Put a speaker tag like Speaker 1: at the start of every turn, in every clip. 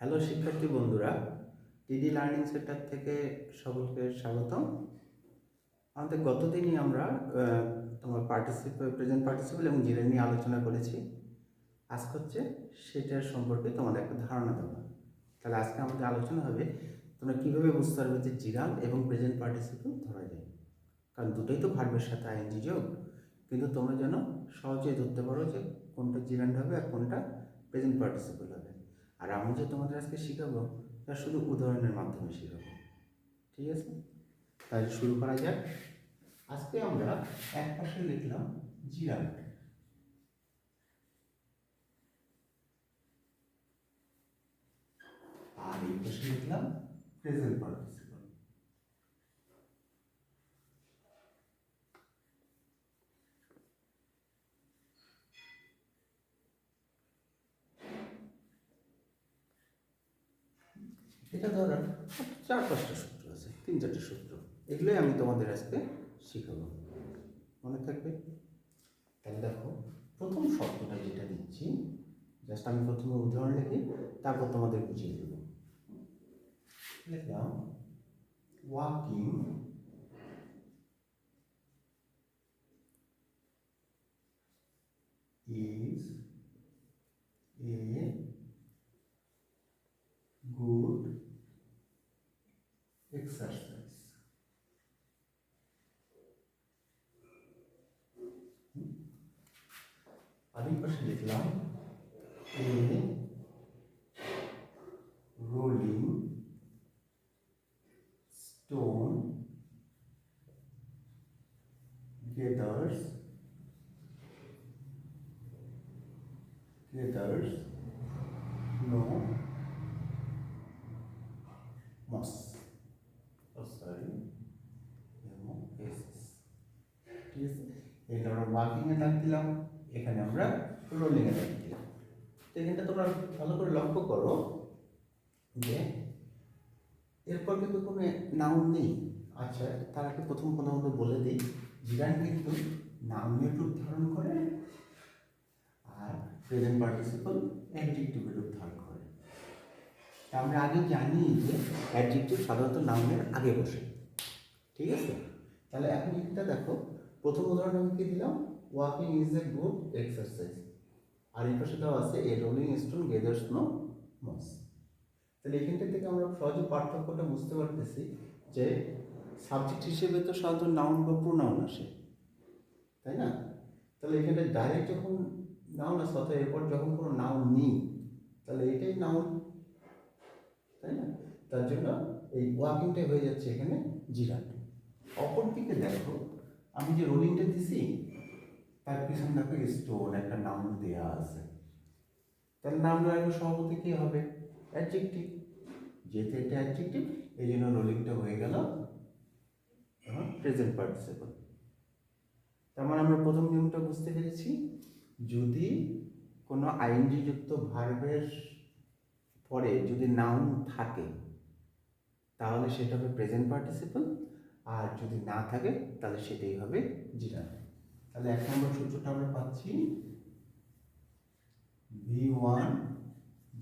Speaker 1: Hello শিক্ষার্থী বন্ধুরা, টিডি লার্নিং সেন্টার থেকে সকলকে স্বাগতম। আমাদের গতদিনই আমরা তোমার প্রেজেন্ট পার্টিসিপল এবং জিরান নিয়ে আলোচনা করেছি। আজকে হচ্ছে সেটার সম্পর্কে তোমাদের একটা ধারণা দেওয়া। তাহলে আজকে আমাদের আলোচনা হবে তোমরা কীভাবে বুঝতে পারবে যে জিরান এবং প্রেজেন্ট পার্টিসিপল ধরা যায়। কারণ দুটোই তো ভার্বের সাথে আইএনজি যোগ, কিন্তু তোমরা যেন সহজেই ধরতে পারো যে কোনটা জিরান হবে আর কোনটা প্রেজেন্ট পার্টিসিপল হবে। আর আমি যে তোমাদের আজকে শেখাবো তা শুধু উদাহরণের মাধ্যমে শেখাবো, ঠিক আছে? তাহলে শুরু করা যাক। আজকে আমরা এক পাশে লিখলাম জিরান, আর এই পাশে লিখলাম প্রেজেন্ট পার্টিসিপল। এটা ধরার 4-5টা সূত্র আছে, 3-4টে সূত্র, এগুলোই আমি তোমাদের আজকে শিখাবো, মনে থাকবে? তাহলে দেখো, প্রথম শব্দটা যেটা দিচ্ছি, জাস্ট আমি প্রথমে উদাহরণ লিখি, তারপর তোমাদের বুঝিয়ে দেবো। লিখলাম walking is a good exercise. আরেক পাশে লিখলাম a rolling stone gathers no moss. ঠিক আছে, এটা আমরা ওয়াকিং এ দাগ দিলাম, এখানে আমরা রোলিং এ দাগ দিলাম। তো এখানটা তোমরা ভালো করে লক্ষ্য করো যে এরপর কিন্তু কোনো নাউন নেই। আচ্ছা, তার আগে প্রথমত বলে দিই, জিরান কিন্তু নাউনের রূপ ধারণ করে আর প্রেজেন্ট পার্টিসিপল অ্যাডজেক্টিভের রূপ ধারণ করে। আমরা আগে জানি যে অ্যাডজেক্টিভ সাধারণত নাউনের আগে বসে, ঠিক আছে? তাহলে এখন এটা দেখো, প্রথম উদাহরণ আমি কি দিলাম, walking is a good exercise, আর এই পাশে দেওয়া আছে a rolling stone gathers no moss. তাহলে এখানটা থেকে আমরা সহজে পার্থক্যটা বুঝতে পারতেছি যে সাবজেক্ট হিসেবে তো সাধারণত নাউন বা প্রোনাউন আসে, তাই না? তাহলে এখানে ডাইরেক্ট যখন নাউন আসে, অর্থাৎ এরপর যখন কোনো নাউন নেই, তাহলে এটাই নাউন, তাই না? তার জন্য এই ওয়াকিংটাই হয়ে যাচ্ছে এখানে জিরান। অপর দিকে দেখো, আমি যে রোলিংটা দিছি তার পিছনে দেখো স্টোন একটা নাউন দেওয়া আছে, তাহলে নাউন আগে সভাপতি কি হবে? অ্যাডজেক্টিভ। যেহেতু এটা অ্যাডজেক্টিভ, এই জন্য রোলিংটা হয়ে গেল প্রেজেন্ট পার্টিসিপল। তার মানে আমরা প্রথম নিয়মটা বুঝতে পেরেছি, যদি কোনো আইএনজি যুক্ত ভার্বের পরে যদি নাউন থাকে তাহলে সেটা হবে প্রেজেন্ট পার্টিসিপল, আর যদি না থাকে তাহলে সেটাই হবে জিরান। তাহলে 1 নম্বর সূত্রটা আমরা পাচ্ছি, V1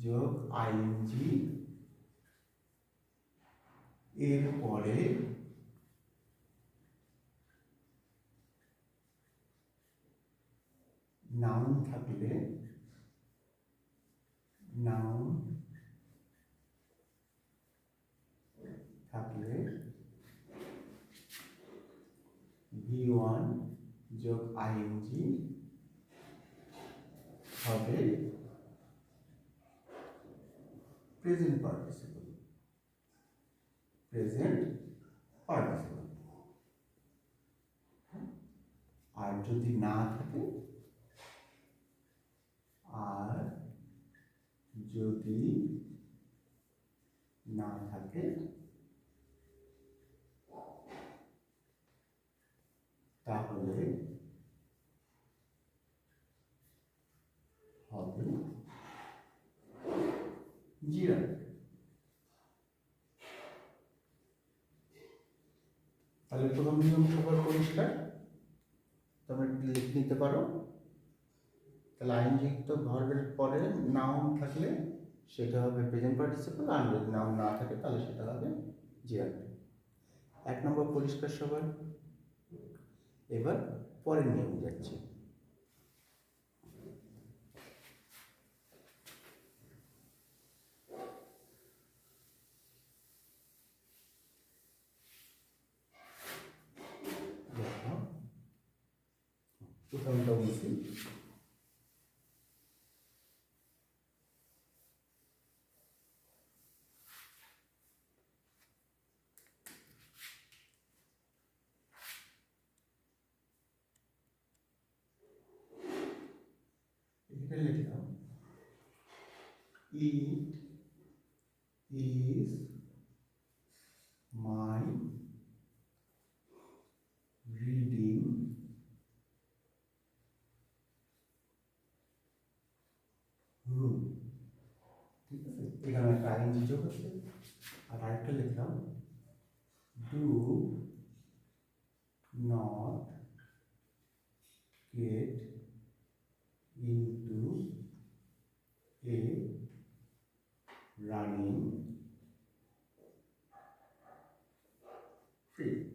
Speaker 1: যোগ আইএনজি এর পরে নাউন থাকলে V1 যোগ আইএনজি হবে প্রেজেন্ট পার্টিসিপল। আর যদি না থাকে তাহলে হবে জিরান। তাহলে প্রথম নিয়ম সবার পরিষ্কার, তোমরা লিখে নিতে পারো। তাহলে আইনযুক্ত ভার্বের পরে নাউন থাকলে সেটা হবে প্রেজেন্ট পার্টিসিপল, আর যদি নাউন না থাকে তাহলে সেটা হবে জিরান্ট। 1 নম্বর পরিষ্কার সবার? এবার পরের নিয়মে যাচ্ছি। প্রথমটা বলছি, এটা লিখলাম it is my reading room। ঠিক আছে, এখানে একটা আইএনজি যোগ আছে। আর আরেকটা লিখলাম do not get into a running field।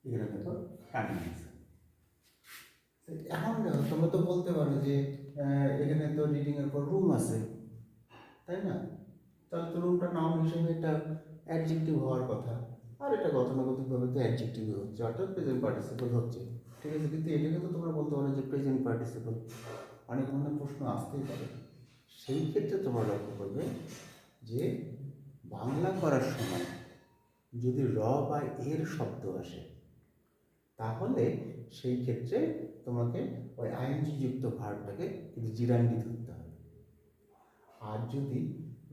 Speaker 1: এখানে দেখো রানিং আছে। এখন দেখো, তোমরা তো বলতে পারো যে এখানে তো রিডিং এর পর রুম আছে, তাই না? তাহলে তো রুমটা নাউন হিসেবে এটা অ্যাডজেক্টিভ হওয়ার কথা, আর এটা গতানুগতিকভাবে তো অ্যাডজেক্টিভ হচ্ছে, অর্থাৎ প্রেজেন্ট পার্টিসিপল হচ্ছে। ঠিক আছে, কিন্তু এটাকে তো তোমরা বলতে পারো যে প্রেজেন্ট পার্টিসিপল। অনেক ধরনের প্রশ্ন আসতেই পারে, সেই ক্ষেত্রে তোমরা লক্ষ্য করবে যে বাংলা করার সময় যদি র বা এর শব্দ আসে তাহলে সেই ক্ষেত্রে তোমাকে ওই আইএনজি যুক্ত ভার্বটাকে কিন্তু জিরান্ডি ধরতে হবে। আর যদি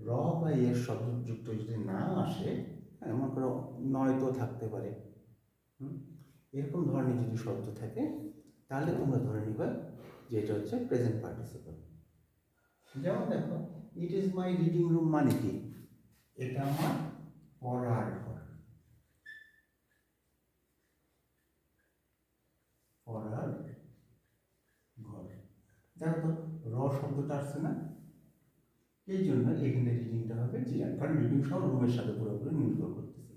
Speaker 1: র বা এর শব্দযুক্ত যদি না আসে, এমন করে নয়তো থাকতে পারে, এরকম ধরনের যদি শব্দ থাকে তাহলে তোমরা ধরে নিবা যে এটা হচ্ছে প্রেজেন্ট পার্টিসিপল। যেমন দেখো, it is my reading room মানে কি? এটা আমার পড়ার ঘর, পড়ার ঘর। দেখো তো র শব্দটা আসছে না, এই জন্য এখানে রিডিংটা হবে জিরান্ট, কারণ রিডিং সব রুমের সাথে পুরোপুরি নির্ভর করতেছে।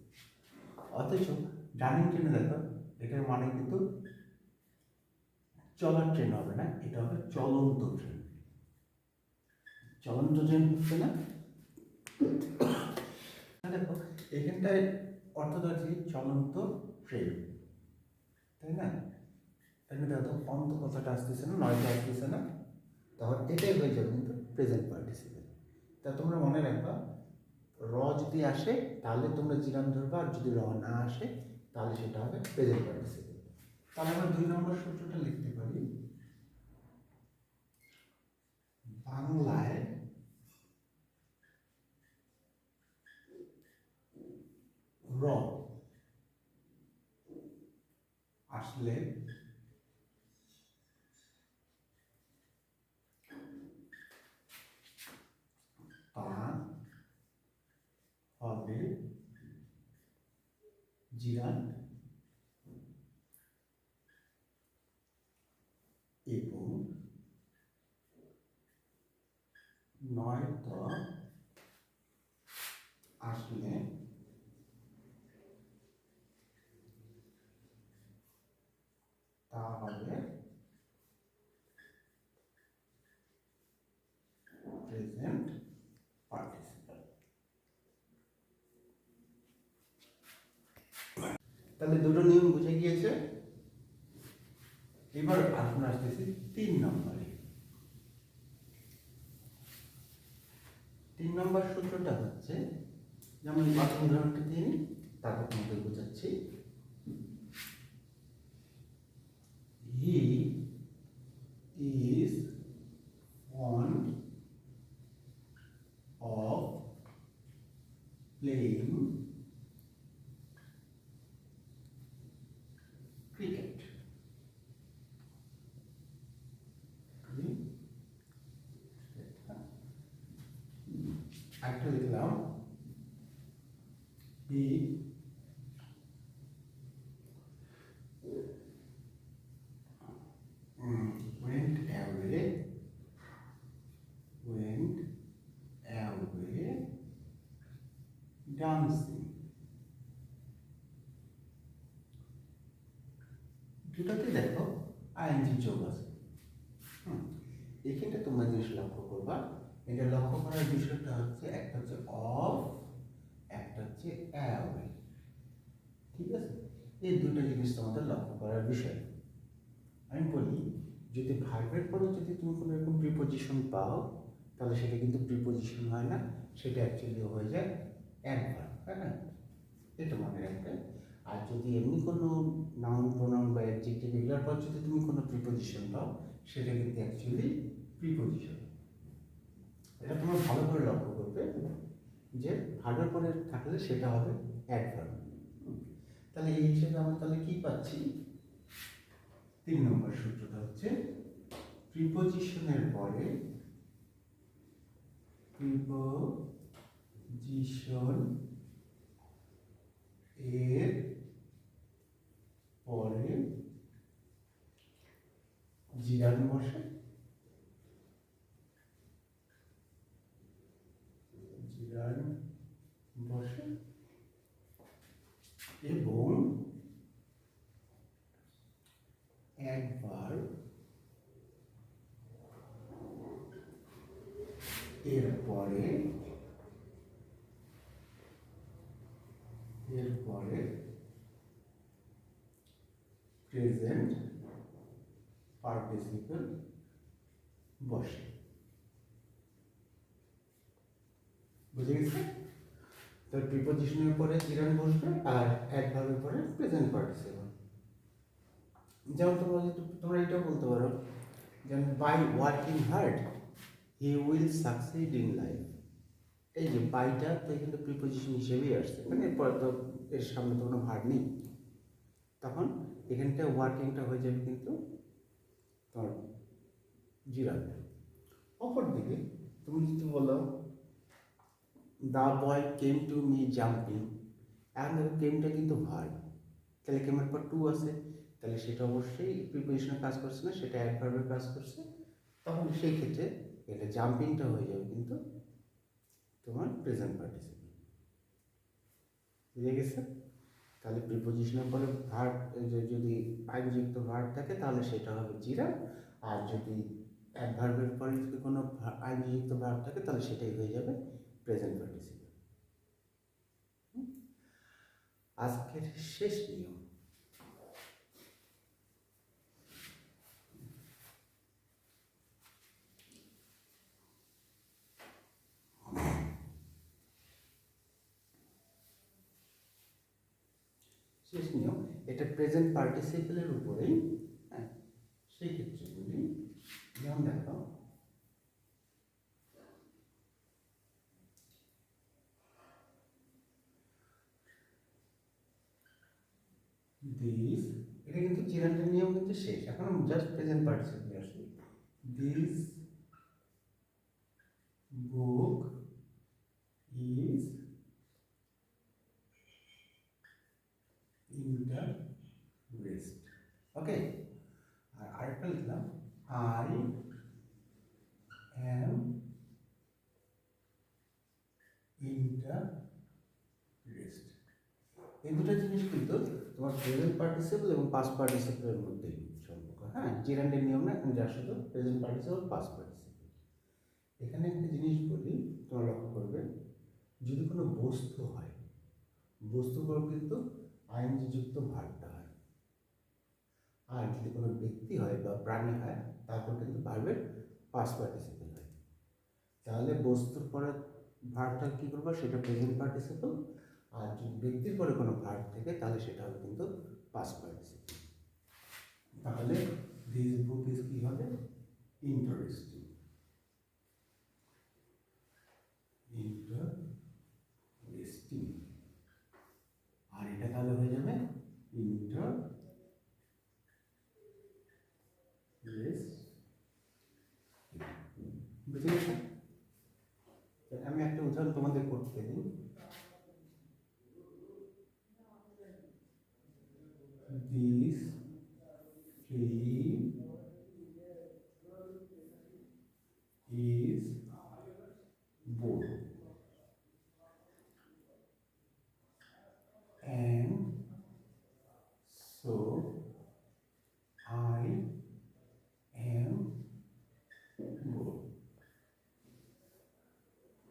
Speaker 1: অথচ রানিং ট্রেনে দেখো, এটার মানে কিন্তু চলার ট্রেন হবে না, এটা হবে চলন্ত ট্রেন। চলন্ত ট্রেন হচ্ছে না, দেখো এখানটায় অর্থোডক্সি চলন্ত ট্রেন, তাই না? এখানে দেখো অন্ত কথাটা আসতেছে না, নয়টা আসতেছে না, তখন এটাই হয়ে যাবে কিন্তু প্রেজেন্ট পার্টিসিপল। তা তোমরা মনে রাখবা, র যদি আসে তাহলে তোমরা জিরান ধরবা, আর যদি র না আসে তাহলে সেটা হবে প্রেজেন্ট পার্টিসিপল। তাহলে আমরা 2 নম্বর সূত্রটা লিখতে পারি, বাংলায় র আসলে তা হবে জিরান এবং নয়তো আসলে তা হবে প্রেজেন্ট পার্টিসিপল। তাহলে দুটো নিয়ম বুঝে গিয়েছে। এবার এখন আসতেছি 3 নম্বরে। 3 নম্বর সূত্রটা হচ্ছে, যেমন প্রথম উদাহরণটা দিয়ে নিই, তারপর তোমাদের বোঝাচ্ছি। He is fond of playing cricket। একটা লিখলাম হি went away ডান্সিং, দুটাতে দেখো আইএনজি যোগ আছে। এখানটা তোমরা জিনিস লক্ষ্য করবা, এটা লক্ষ্য করার বিষয়টা হচ্ছে একটা হচ্ছে অফ, একটা হচ্ছে অ্যাওয়ে, ঠিক আছে? এই দুটো জিনিস তোমাদের লক্ষ্য করার বিষয়। আমি বলি, যদি ভার্বের পরে যদি তুমি কোনো রকম প্রিপোজিশন পাও, তাহলে সেটা কিন্তু প্রিপোজিশন হয় না, সেটা অ্যাকচুয়ালি হয়ে যায় অ্যাডভার্ব, তাই না? এটা মনে রাখবে। আর যদি এমনি কোনো নাউন প্রোনাউন বা অ্যাডজেক্টিভ এগুলোর পর যদি তুমি কোনো প্রিপোজিশন পাও, সেটা কিন্তু অ্যাকচুয়ালি প্রিপোজিশন। এটা তোমরা ভালো করে লক্ষ্য করবে যে ভার্বের পরে থাকলে সেটা হবে অ্যাডভার্ব। তাহলে এই হিসেবে আমরা তাহলে কি পাচ্ছি? 3 নম্বর সূত্রটা হচ্ছে প্রিপোজিশনের পরে প্রিপোজিশন এর পরে জিরান বসে, জিরান বসে এবং অ্যাডভার্ব এর পরে প্রেজেন্ট পার্টিসিপল বসে। বুঝে গেছে? তো প্রিপোজিশনের পরে জিরান বসবে আর অ্যাডভার্বের পরে প্রেজেন্ট পার্টিসিপল। যেমন তোমরা এটাও বলতে পারো, যেমন by working hard he will succeed in life. এই যে বাইটা তো এখানে প্রিপোজিশন হিসেবেই আসছে, মানে এরপর তো এর সামনে তো কোনো ভার্ব নেই, তখন এখানটা ওয়ার্কিংটা হয়ে যাবে কিন্তু তোমার জিরান। অপরদিকে তুমি যদি বলো the boy came to me jumping, এখন দেখো কেমটা কিন্তু ভার্ব, তাহলে কেমের পর টু আছে, তাহলে সেটা অবশ্যই প্রিপোজিশনের কাজ করছে না, সেটা অ্যাডভার্বের কাজ করছে। তখন সেই ক্ষেত্রে এটা জাম্পিংটা হয়ে যাবে কিন্তু তোমার প্রেজেন্ট পার্টিসিপল। বুঝে গেছে? তাহলে প্রিপোজিশনের পরে ভার্ব, যদি আইনযুক্ত ভার্ব থাকে তাহলে সেটা হবে জিরা, আর যদি অ্যাডভার্বের পরে যদি কোনো আইনযুক্ত ভার্ব থাকে তাহলে সেটাই হয়ে যাবে প্রেজেন্ট পার্টিসিপল। আজকের শেষ নিয়ম, এটা প্রেজেন্ট পার্টিসিপলের উপরেই। হ্যাঁ, সেই ক্ষেত্রগুলি যেমন দেখো, দিস, এটা কিন্তু চিরান্ডের নিয়ম কিন্তু শেষ, এখন জাস্ট প্রেজেন্ট পার্টিসিপল আসছে। This book is interest. Okay, আর আরেকটা লিখলাম আই অ্যাম ইন্টারেস্ট। এই দুটো জিনিস কিন্তু তোমার প্রেজেন্ট পার্টিসিপল এবং পাস্ট পার্টিসিপলের মধ্যে সম্পর্ক। হ্যাঁ, জিরান্ডের নিয়ম না, এখন যা শুধু প্রেজেন্ট পার্টিসিপল পাস্ট পার্টিসিপল। এখানে একটা জিনিস বলি, তোমরা লক্ষ্য করবে, যদি কোনো বস্তু হয়, বস্তুগুলো কিন্তু আইনযুক্ত ভার্বটা হয়, আর যদি কোনো ব্যক্তি হয় বা প্রাণী হয় তারপর কিন্তু ভার্বের পাস্ট পার্টিসিপল হয়। তাহলে বস্তুর পরে ভার্বটা কী করবো, সেটা প্রেজেন্ট পার্টিসিপল, আর যদি ব্যক্তির পরে কোনো ভার্ব থাকে তাহলে সেটা হবে কিন্তু পাস্ট পার্টিসিপল। তাহলে দিস বুক ইজ কি হবে, ইন্টারেস্টিং, ইন্টারেস্টিং, আর এটা তাহলে হয়ে যাবে বুঝে গেছো? আমি একটা উদাহরণ তোমাদের করতে দিই। This film is board.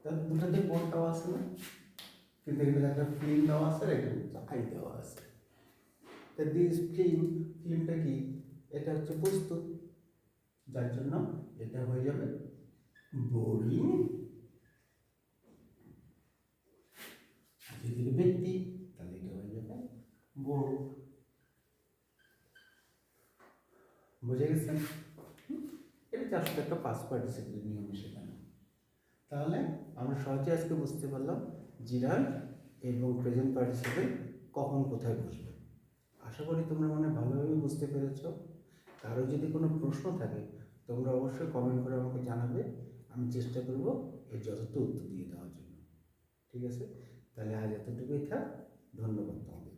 Speaker 1: তাহলে দুটাতে বোর্ড দেওয়া আছে না, কিন্তু এখানে একটা ফিল্ম দেওয়া আছে আর একটা আই দেওয়া আছে। তা দিস ফিল্মটা কি, এটা হচ্ছে বস্তু, যার জন্য এটা হয়ে যাবে বোরিং। যদি ব্যক্তি, তাহলে এটা হয়ে যাবে বোর্ড। বুঝে গেছে? এটা আসলে একটা পাস্ট পার্টিসিপেল নিয়ম শেখানো। তাহলে আমরা সহজে আজকে বুঝতে পারলাম জিরাল এবং প্রেজেন্ট পার্টিসিপেল কখন কোথায় বসবে। আশা করি তোমরা মনে ভালোভাবে বুঝতে পেরেছ। কারো যদি কোনো প্রশ্ন থাকে তোমরা অবশ্যই কমেন্ট করে আমাকে জানাবে, আমি চেষ্টা করব এর যথার্থ উত্তর দিয়ে দেওয়ার জন্য। ঠিক আছে? তাহলে আজ এতটুকুই থাক। ধন্যবাদ তোমাদের।